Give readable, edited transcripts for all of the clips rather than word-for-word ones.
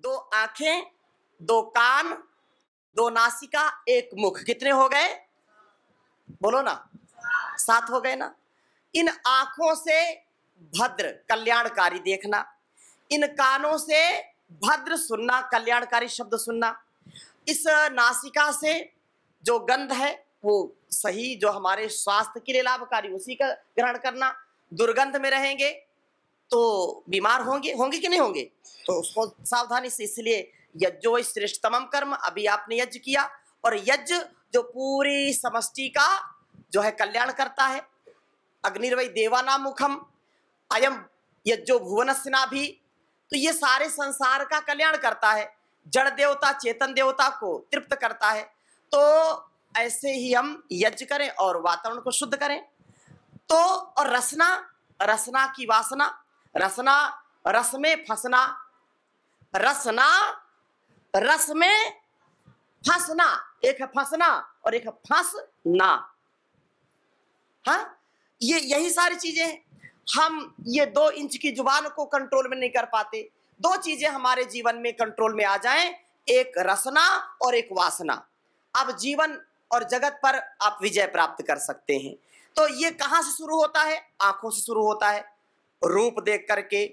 दो आंखें, दो कान, दो नासिका, एक मुख, कितने हो गए? बोलो ना, 7 हो गए ना। इन आंखों से भद्र कल्याणकारी देखना, इन कानों से भद्र सुनना, कल्याणकारी शब्द सुनना, इस नासिका से जो गंध है वो सही, जो हमारे स्वास्थ्य के लिए लाभकारी, उसी का ग्रहण करना। दुर्गंध में रहेंगे तो बीमार होंगे, होंगे कि नहीं होंगे? तो उसको सावधानी से, इसलिए यज्ञो श्रेष्ठतमम कर्म, अभी आपने यज्ञ किया, और यज्ञ जो पूरी समष्टि का जो है कल्याण करता है। अग्निर्वै देवानां मुखम अयम यज्ञो भुवनस्य नाभि, तो ये सारे संसार का कल्याण करता है, जड़ देवता चेतन देवता को तृप्त करता है। तो ऐसे ही हम यज्ञ करें और वातावरण को शुद्ध करें। तो और रसना, रसना की वासना, रसना रस में फंसना, रसना रस में फंसना, एक है फंसना और एक है फंसना। हाँ, ये यही सारी चीजें हैं। हम ये 2 इंच की जुबान को कंट्रोल में नहीं कर पाते। 2 चीजें हमारे जीवन में कंट्रोल में आ जाएं, एक रसना और एक वासना। अब जीवन और जगत पर आप विजय प्राप्त कर सकते हैं। तो ये कहां से शुरू होता है? आंखों से शुरू होता है, रूप देख करके,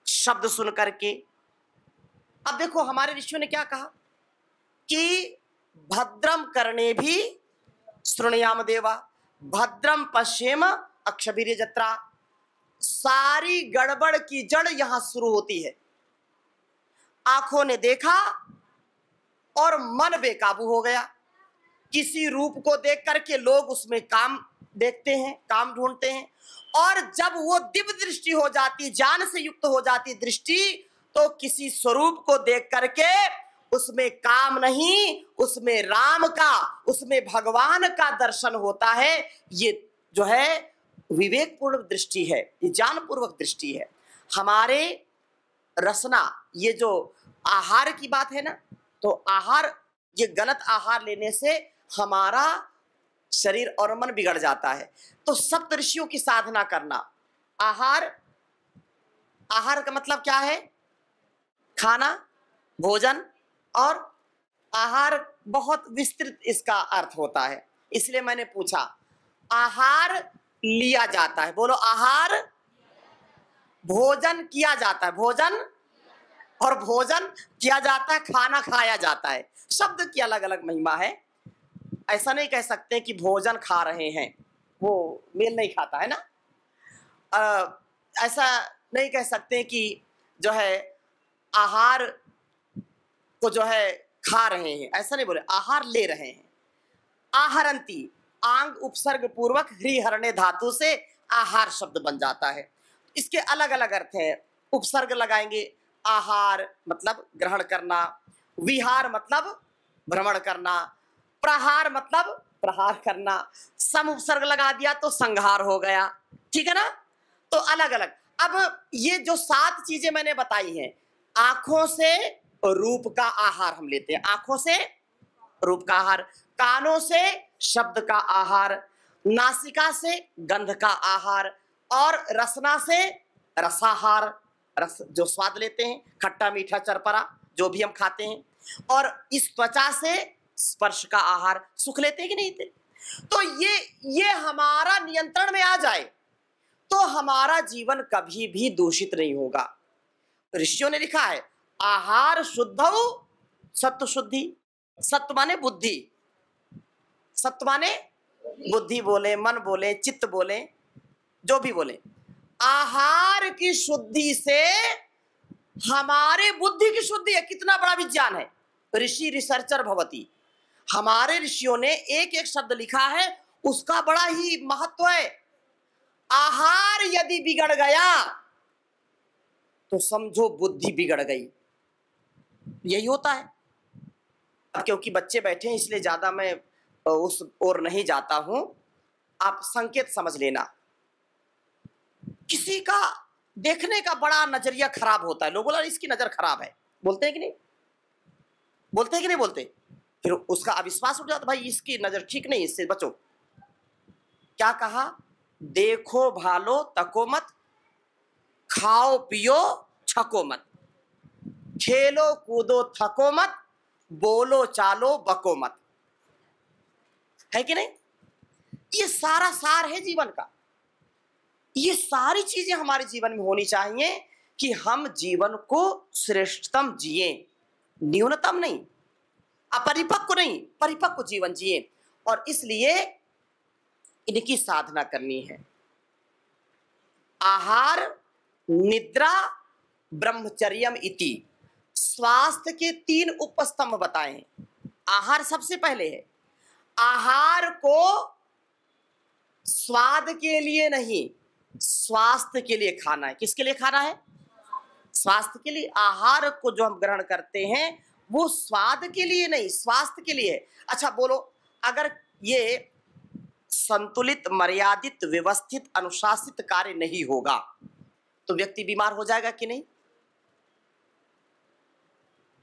शब्द सुन करके। अब देखो हमारे ऋषियों ने क्या कहा कि भद्रम करणे भी श्रृणुयाम देवा, भद्रम पश्येम अक्षभिर्य जत्रा। सारी गड़बड़ की जड़ यहां शुरू होती है। आंखों ने देखा और मन बेकाबू हो गया। किसी रूप को देख करके लोग उसमें काम देखते हैं, काम ढूंढते हैं, और जब वो दिव्य दृष्टि हो जाती, ज्ञान से युक्त हो जाती दृष्टि, तो किसी स्वरूप को देख करके उसमें काम नहीं, उसमें राम का, उसमें भगवान का दर्शन होता है। ये जो है विवेकपूर्ण दृष्टि है, ये ज्ञानपूर्वक दृष्टि है। हमारे रसना, ये जो आहार की बात है ना, तो आहार, ये गलत आहार लेने से हमारा शरीर और मन बिगड़ जाता है। तो सप्तऋषियों की साधना करना। आहार, आहार का मतलब क्या है? खाना, भोजन, और आहार बहुत विस्तृत इसका अर्थ होता है। इसलिए मैंने पूछा, आहार लिया जाता है, बोलो आहार, भोजन किया जाता है, भोजन, और भोजन किया जाता है, खाना खाया जाता है। शब्द की अलग अलग महिमा है। ऐसा नहीं कह सकते कि भोजन खा रहे हैं, वो मेल नहीं खाता है ना। ऐसा नहीं कह सकते कि जो है आहार को जो है खा रहे हैं, ऐसा नहीं बोले, आहार ले रहे हैं। आहरंती, आंग उपसर्ग पूर्वक हृहरणे धातु से आहार शब्द बन जाता है। इसके अलग अलग अर्थ हैं। उपसर्ग लगाएंगे, आहार मतलब ग्रहण करना, विहार मतलब भ्रमण करना, प्रहार मतलब प्रहार करना, सम उपसर्ग लगा दिया तो संहार हो गया। ठीक है ना। तो अलग अलग। अब ये जो 7 चीजें मैंने बताई हैं, आंखों से रूप का आहार हम लेते हैं, आंखों से रूप का आहार, कानों से शब्द का आहार, नासिका से गंध का आहार, और रसना से रसाहार, रस जो स्वाद लेते हैं, खट्टा मीठा चरपरा जो भी हम खाते हैं, और इस त्वचा से स्पर्श का आहार, सुख लेते हैं कि नहीं थे। तो ये हमारा नियंत्रण में आ जाए तो हमारा जीवन कभी भी दूषित नहीं होगा। ऋषियों ने लिखा है, आहार शुद्धौ सत्व शुद्धि। सत्व माने बुद्धि, सत्व माने बुद्धि बोले, मन बोले, चित्त बोले, जो भी बोले। आहार की शुद्धि से हमारे बुद्धि की शुद्धि है। कितना बड़ा विज्ञान है। ऋषि रिसर्चर भवति। हमारे ऋषियों ने एक एक शब्द लिखा है, उसका बड़ा ही महत्व है। आहार यदि बिगड़ गया तो समझो बुद्धि बिगड़ गई। यही होता है। अब क्योंकि बच्चे बैठे हैं इसलिए ज्यादा मैं उस ओर नहीं जाता हूं, आप संकेत समझ लेना। किसी का देखने का बड़ा नजरिया खराब होता है, लोग बोला इसकी नजर खराब है, बोलते हैं कि नहीं, बोलते हैं कि नहीं बोलते। फिर उसका अविश्वास उठ जाता, भाई इसकी नजर ठीक नहीं, इससे बचो। क्या कहा? देखो भालो तको मत, खाओ पियो छको मत। खेलो कूदो थको मत, बोलो चालो बको मत। है कि नहीं? ये सारा सार है जीवन का। ये सारी चीजें हमारे जीवन में होनी चाहिए कि हम जीवन को श्रेष्ठतम जिए, न्यूनतम नहीं, अपरिपक्व नहीं, परिपक्व जीवन जिए। और इसलिए इनकी साधना करनी है। आहार, निद्रा, ब्रह्मचर्यम इति, स्वास्थ्य के 3 उपस्तंभ बताए हैं। आहार सबसे पहले है। आहार को स्वाद के लिए नहीं, स्वास्थ्य के लिए खाना है। किसके लिए खाना है? स्वास्थ्य के लिए। आहार को जो हम ग्रहण करते हैं वो स्वाद के लिए नहीं, स्वास्थ्य के लिए है। अच्छा बोलो, अगर ये संतुलित, मर्यादित, व्यवस्थित, अनुशासित कार्य नहीं होगा तो व्यक्ति बीमार हो जाएगा कि नहीं?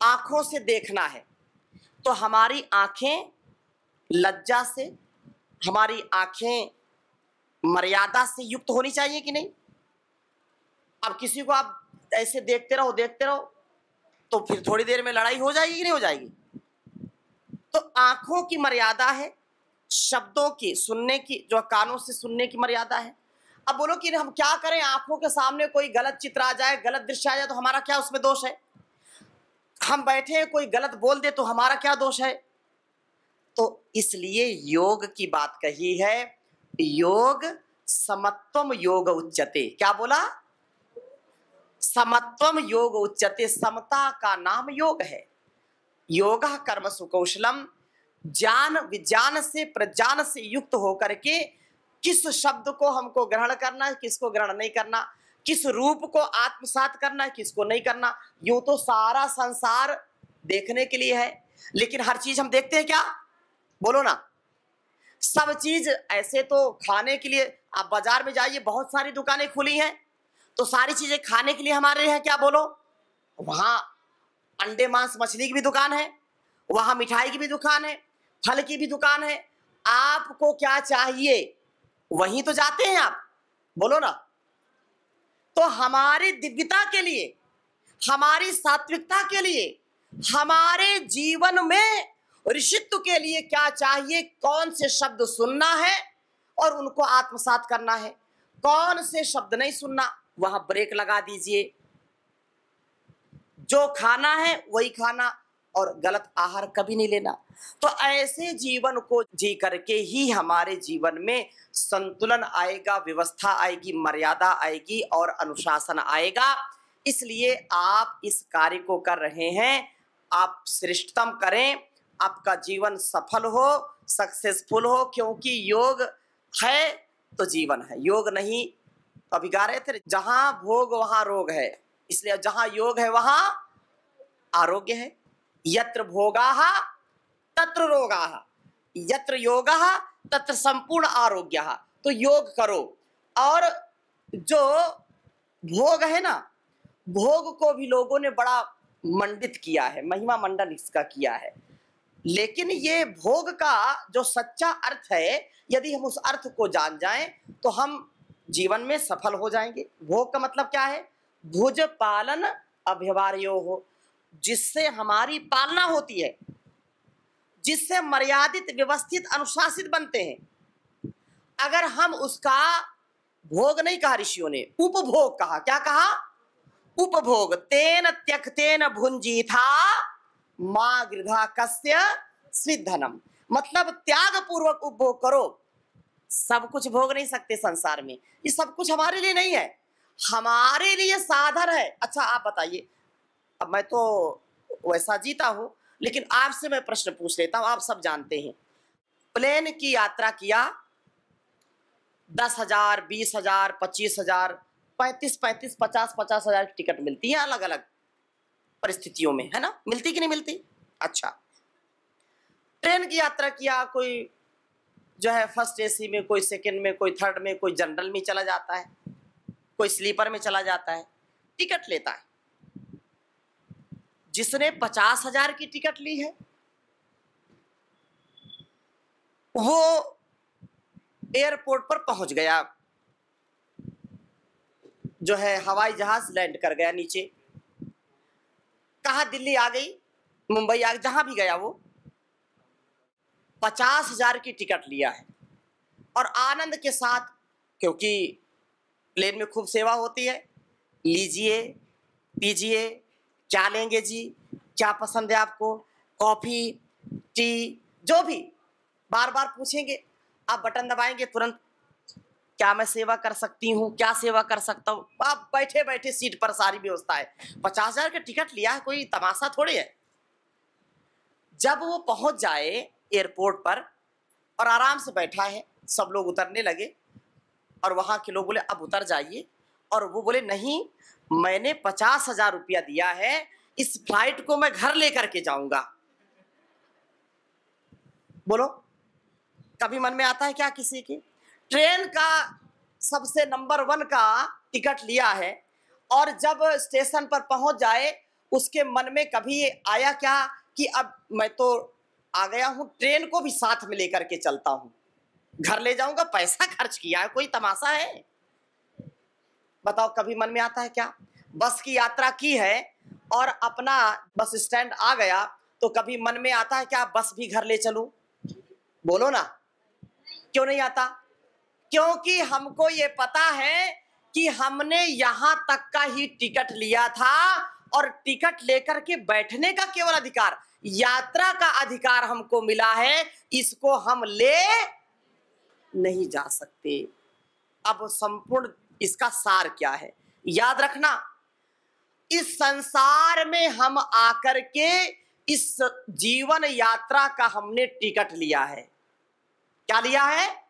आंखों से देखना है तो हमारी आंखें लज्जा से, हमारी आंखें मर्यादा से युक्त होनी चाहिए कि नहीं? अब किसी को आप ऐसे देखते रहो तो फिर थोड़ी देर में लड़ाई हो जाएगी कि नहीं हो जाएगी? तो आंखों की मर्यादा है, शब्दों की, सुनने की, जो कानों से सुनने की मर्यादा है। अब बोलो कि हम क्या करें, आंखों के सामने कोई गलत चित्र आ जाए, गलत दृश्य आ जाए तो हमारा क्या उसमें दोष है? हम बैठे हैं, कोई गलत बोल दे तो हमारा क्या दोष है? तो इसलिए योग की बात कही है। योग समत्वम योग उच्यते। क्या बोला? समत्वम योग उच्यते। समता का नाम योग है। योगः कर्मसु कौशलम, ज्ञान विज्ञान से, प्रज्ञान से युक्त होकर के किस शब्द को हमको ग्रहण करना है, किसको ग्रहण नहीं करना, किस रूप को आत्मसात करना है, किसको नहीं करना। यूं तो सारा संसार देखने के लिए है, लेकिन हर चीज हम देखते हैं क्या? बोलो ना। सब चीज ऐसे तो खाने के लिए, आप बाजार में जाइए, बहुत सारी दुकानें खुली हैं, तो सारी चीजें खाने के लिए हमारे हैं क्या? बोलो। वहां अंडे, मांस, मछली की भी दुकान है, वहां मिठाई की भी दुकान है, फल की भी दुकान है। आपको क्या चाहिए वहीं तो जाते हैं आप। बोलो ना। तो हमारी दिव्यता के लिए, हमारी सात्विकता के लिए, हमारे जीवन में ऋषित्व के लिए क्या चाहिए? कौन से शब्द सुनना है और उनको आत्मसात करना है, कौन से शब्द नहीं सुनना, वहां ब्रेक लगा दीजिए। जो खाना है वही खाना, और गलत आहार कभी नहीं लेना। तो ऐसे जीवन को जी करके ही हमारे जीवन में संतुलन आएगा, व्यवस्था आएगी, मर्यादा आएगी और अनुशासन आएगा। इसलिए आप इस कार्य को कर रहे हैं, आप श्रेष्ठतम करें, आपका जीवन सफल हो, सक्सेसफुल हो। क्योंकि योग है तो जीवन है, योग नहीं तो अभी गा रहे थे, जहां भोग वहां रोग है। इसलिए जहां योग है वहां आरोग्य है। यत्र भोगाः तत्र रोगाः, यत्र योगः तत्र संपूर्ण आरोग्यः। तो योग करो। और जो भोग है ना, भोग को भी लोगों ने बड़ा मंडित किया है, महिमा मंडन इसका किया है। लेकिन ये भोग का जो सच्चा अर्थ है, यदि हम उस अर्थ को जान जाएं तो हम जीवन में सफल हो जाएंगे। भोग का मतलब क्या है? भुज पालन अभ्यवार्यो हो, जिससे हमारी पालना होती है, जिससे मर्यादित, व्यवस्थित, अनुशासित बनते हैं। अगर हम उसका भोग नहीं कहा ऋषियों ने, उपभोग कहा। क्या कहा? उपभोग। तेन त्यक्तेन भुंजीथा मां गृधा कस्य स्विद्धनम। मतलब त्याग पूर्वक उपभोग करो। सब कुछ भोग नहीं सकते संसार में, ये सब कुछ हमारे लिए नहीं है, हमारे लिए साधन है। अच्छा आप बताइए, अब मैं तो वैसा जीता हूं, लेकिन आपसे मैं प्रश्न पूछ लेता हूं। आप सब जानते हैं, प्लेन की यात्रा किया, 10,000, 20,000, 25,000, 35,000, 50,000 की टिकट मिलती है अलग अलग परिस्थितियों में, है ना? मिलती कि नहीं मिलती? अच्छा, ट्रेन की यात्रा किया, कोई जो है फर्स्ट एसी में, कोई सेकंड में, कोई थर्ड में, कोई जनरल में चला जाता है, कोई स्लीपर में चला जाता है, टिकट लेता है। जिसने 50,000 की टिकट ली है वो एयरपोर्ट पर पहुंच गया, जो है हवाई जहाज लैंड कर गया नीचे। कहा दिल्ली आ गई, मुंबई आ गई, जहां भी गया वो 50,000 की टिकट लिया है और आनंद के साथ, क्योंकि प्लेन में खूब सेवा होती है, लीजिए पीजिए, क्या लेंगे जी, क्या पसंद है आपको, कॉफी टी, जो भी, बार बार पूछेंगे, आप बटन दबाएंगे तुरंत, क्या मैं सेवा कर सकती हूँ, क्या सेवा कर सकता हूँ, आप बैठे बैठे सीट पर सारी व्यवस्था है। 50,000 का टिकट लिया है, कोई तमाशा थोड़ी है। जब वो पहुंच जाए एयरपोर्ट पर और आराम से बैठा है, सब लोग उतरने लगे और वहां के लोग बोले अब उतर जाइए, और वो बोले नहीं, मैंने 50,000 रुपया दिया है, इस फ्लाइट को मैं घर लेकर के जाऊंगा। बोलो, कभी मन में आता है क्या किसी के? ट्रेन का सबसे नंबर 1 का टिकट लिया है और जब स्टेशन पर पहुंच जाए, उसके मन में कभी आया क्या कि अब मैं तो आ गया हूं, ट्रेन को भी साथ में लेकर के चलता हूं, घर ले जाऊंगा, पैसा खर्च किया है, कोई तमाशा है? बताओ, कभी मन में आता है क्या? बस की यात्रा की है और अपना बस स्टैंड आ गया, तो कभी मन में आता है क्या बस भी घर ले चलूं? बोलो ना, क्यों नहीं आता? क्योंकि हमको ये पता है कि हमने यहां तक का ही टिकट लिया था और टिकट लेकर के बैठने का केवल अधिकार, यात्रा का अधिकार हमको मिला है, इसको हम ले नहीं जा सकते। अब संपूर्ण इसका सार क्या है, याद रखना, इस संसार में हम आकर के इस जीवन यात्रा का हमने टिकट लिया है। क्या लिया है?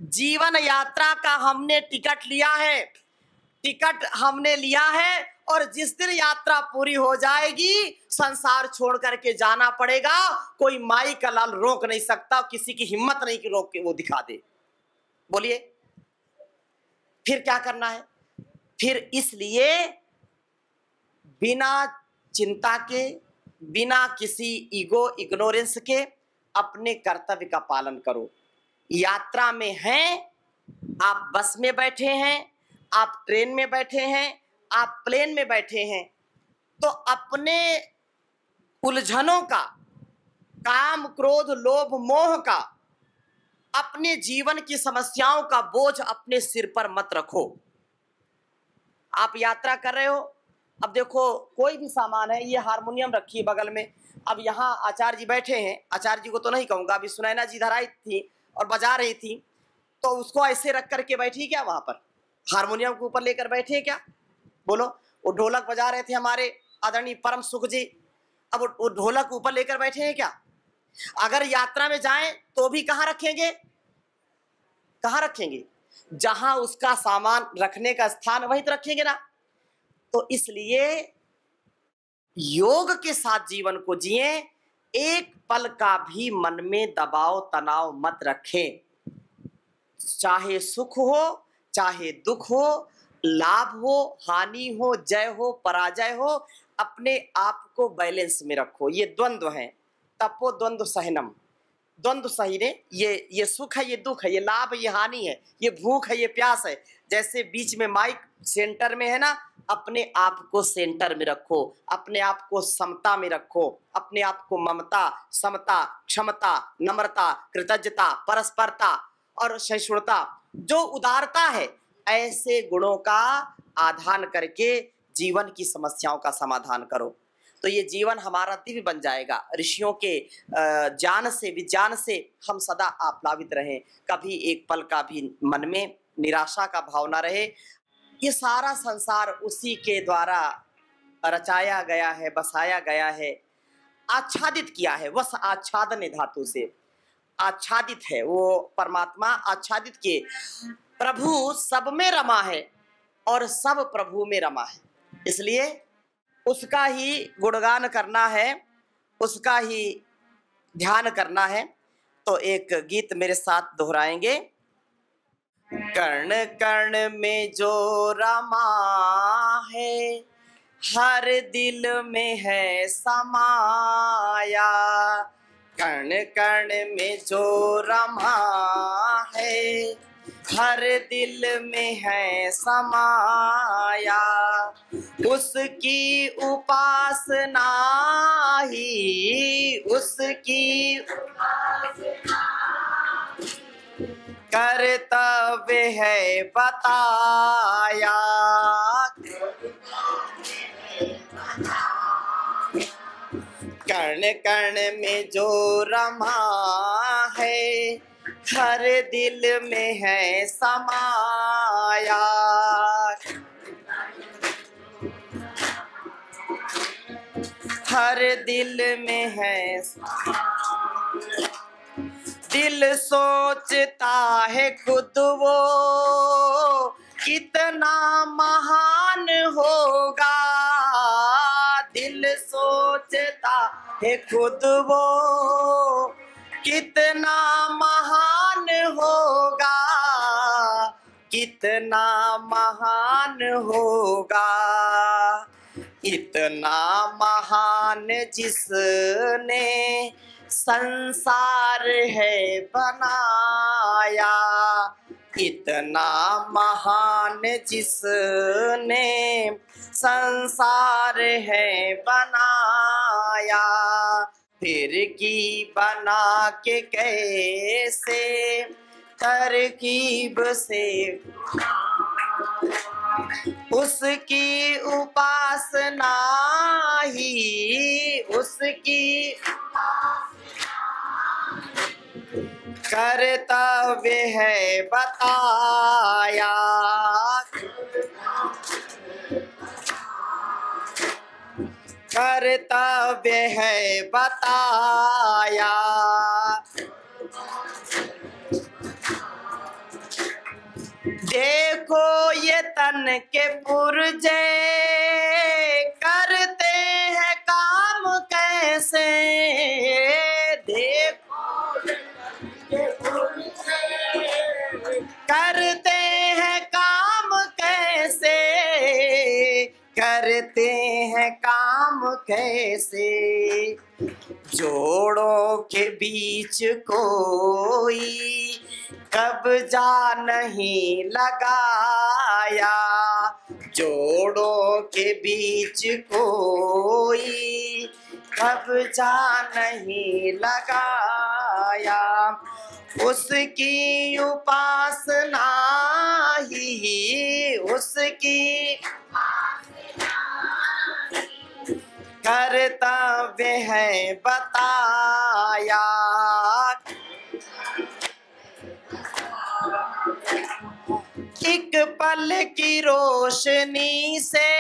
जीवन यात्रा का हमने टिकट लिया है। टिकट हमने लिया है और जिस दिन यात्रा पूरी हो जाएगी, संसार छोड़ करके जाना पड़ेगा। कोई माई का लाल रोक नहीं सकता, किसी की हिम्मत नहीं कि रोक के वो दिखा दे। बोलिए, फिर क्या करना है? फिर इसलिए बिना चिंता के, बिना किसी ईगो इग्नोरेंस के अपने कर्तव्य का पालन करो। यात्रा में हैं, आप बस में बैठे हैं, आप ट्रेन में बैठे हैं, आप प्लेन में बैठे हैं, तो अपने उलझनों का, काम क्रोध लोभ मोह का, अपने जीवन की समस्याओं का बोझ अपने सिर पर मत रखो। आप यात्रा कर रहे हो, अब देखो कोई भी सामान है, ये हारमोनियम रखी है बगल में, अब यहाँ आचार्य जी बैठे हैं, आचार्य जी को तो नहीं कहूंगा, अभी सुनैना जी धराई थी और बजा रही थी, तो उसको ऐसे रख करके बैठी क्या वहां पर? हारमोनियम के ऊपर लेकर बैठे क्या? बोलो, वो ढोलक बजा रहे थे हमारे आदरणीय परम सुख जी, अब वो ढोलक ऊपर लेकर बैठे हैं क्या? अगर यात्रा में जाएं तो भी कहाँ रखेंगे? कहाँ रखेंगे? जहां उसका सामान रखने का स्थान, वहीं तो रखेंगे ना। तो इसलिए योग के साथ जीवन को जिए, एक पल का भी मन में दबाव तनाव मत रखें। चाहे सुख हो, चाहे दुख हो, लाभ हो, हानि हो, जय हो, पराजय हो, अपने आप को बैलेंस में रखो। ये द्वंद्व है, तपो द्वंद्व सहनम, द्वंद्व सही ने, ये सुख है, ये दुख है, ये लाभ है, ये हानि है, ये भूख है, ये प्यास है। जैसे बीच में माइक सेंटर में है ना, अपने आप को सेंटर में रखो, अपने आप को समता में रखो, अपने आप को ममता, समता, क्षमता, नम्रता, कृतज्ञता, परस्परता और सहिष्णुता, जो उदारता है, ऐसे गुणों का आधान करके जीवन की समस्याओं का समाधान करो। तो ये जीवन हमारा दिव्य बन जाएगा। ऋषियों के ज्ञान से, विज्ञान से हम सदा आप्लावित रहें, कभी एक पल का भी मन में निराशा का भाव ना रहे। ये सारा संसार उसी के द्वारा रचाया गया है, बसाया गया है, आच्छादित किया है, वस आच्छादन धातु से आच्छादित है। वो परमात्मा आच्छादित किए, प्रभु सब में रमा है और सब प्रभु में रमा है, इसलिए उसका ही गुणगान करना है, उसका ही ध्यान करना है। तो एक गीत मेरे साथ दोहराएंगे। कर्ण कर्ण में जो रमा है, हर दिल में है समाया। कर्ण कर्ण में जो रमा है, हर दिल में है समाया, उसकी उपासना ही उसकी कर्तव्य है बताया। कर्ण कर्ण में जो रमा है, हर दिल में है समाया। हर दिल में है, दिल सोचता है खुद वो कितना महान होगा। दिल सोचता है खुद वो कितना महान होगा, कितना महान होगा। इतना महान जिसने संसार है बनाया, इतना महान जिसने संसार है बनाया। फिर की बना के कैसे तरकीब से उसकी उपासना ही उसकी कर्तव्य है बताया। कर्तव्य है बताया। देखो ये तन के पुर्जे करते हैं काम कैसे, देखो ये पुर्जे करते हैं काम कैसे, करते हैं काम कैसे। जोड़ों के बीच कोई कब्जा नहीं लगाया, जोड़ों के बीच कोई कब्जा नहीं लगाया। उसकी उपासना ही उसकी कर्तव्य है बताया। एक पल की रोशनी से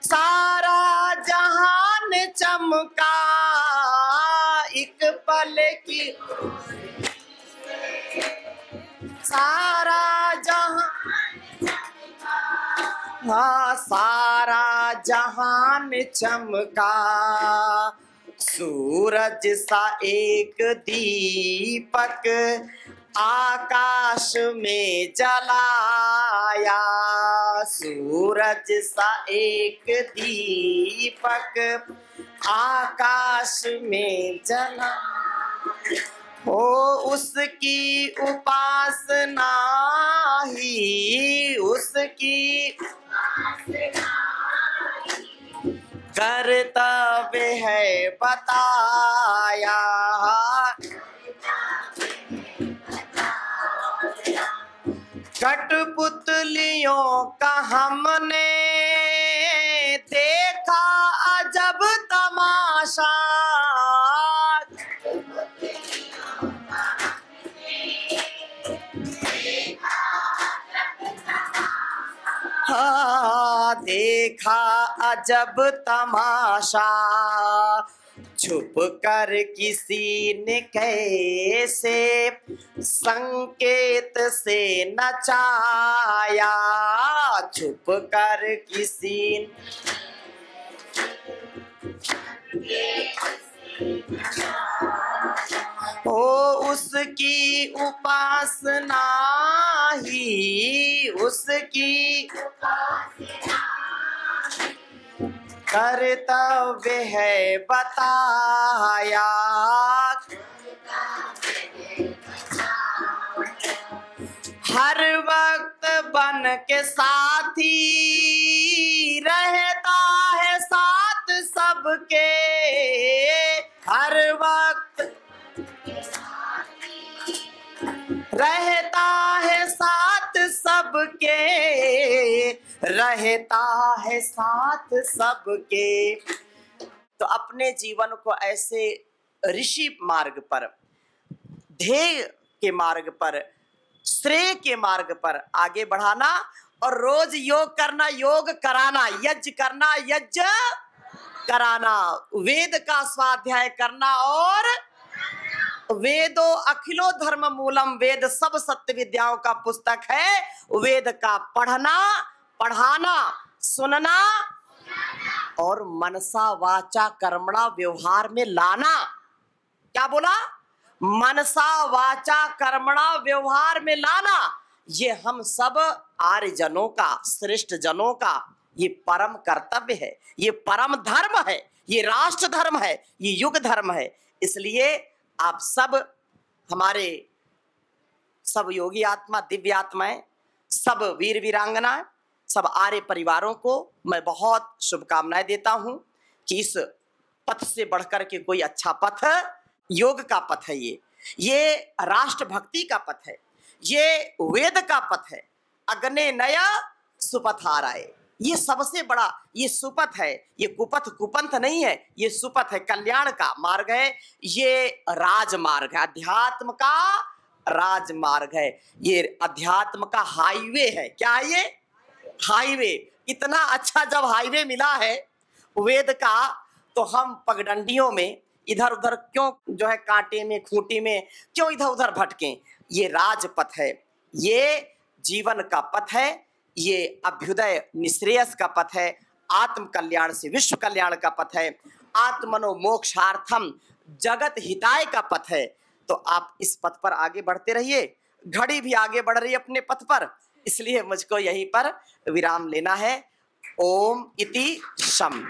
सारा जहान चमका, एक पल की सारा जहान, हाँ सारा जहान चमका। सूरज सा एक दीपक आकाश में जलाया, सूरज सा एक दीपक आकाश में जला। हो उसकी उपासना ही उसकी कर्तव्य है बताया। कठपुतलियों का हमने देखा अजब तमाशा, हाँ देखा अजब तमाशा। छुप कर किसी ने कैसे संकेत से नचाया, छुप कर किसी ओ उसकी उपासना ही उसकी कर्तव्य है बताया। बन के साथी रहता है साथ सबके, हर वक्त रहता है साथ सबके, रहता है साथ सबके। तो अपने जीवन को ऐसे ऋषि मार्ग पर, ध्येय के मार्ग पर, श्रेय के मार्ग पर आगे बढ़ाना और रोज योग करना, योग कराना, यज्ञ करना, यज्ञ कराना, वेद का स्वाध्याय करना और वेदो अखिलो धर्म मूलम, वेद सब सत्य विद्याओं का पुस्तक है। वेद का पढ़ना, पढ़ाना, सुनना और मनसा वाचा कर्मणा व्यवहार में लाना। क्या बोला? मनसा वाचा कर्मणा व्यवहार में लाना। ये हम सब आर्य जनों का, श्रेष्ठ जनों का ये परम कर्तव्य है, ये परम धर्म है, ये राष्ट्र धर्म है, ये युग धर्म है। इसलिए आप सब, हमारे सब योगी आत्मा, दिव्य आत्माएं, सब वीर वीरांगनाएं, सब आर्य परिवारों को मैं बहुत शुभकामनाएं देता हूं कि इस पथ से बढ़कर के कोई अच्छा पथ, योग का पथ है, ये राष्ट्र भक्ति का पथ है, ये वेद का पथ है। अग्ने नया सुपथाराय, ये सबसे बड़ा ये सुपथ है, ये कुपथ कुपंथ नहीं है, ये सुपथ है, कल्याण का मार्ग है, ये राजमार्ग है, अध्यात्म का राजमार्ग है, ये अध्यात्म का हाईवे है। क्या है ये? हाईवे। इतना अच्छा जब हाईवे मिला है वेद का, तो हम पगडंडियों में इधर उधर क्यों, जो है कांटे में खूंटी में क्यों इधर उधर भटकें? ये राजपथ है, ये जीवन का पथ है, ये अभ्युदय निश्रेयस का पथ है, आत्म कल्याण से विश्व कल्याण का पथ है, आत्मनो मोक्षार्थम जगत हिताय का पथ है। तो आप इस पथ पर आगे बढ़ते रहिए। घड़ी भी आगे बढ़ रही है अपने पथ पर, इसलिए मुझको यहीं पर विराम लेना है। ओम इति शम।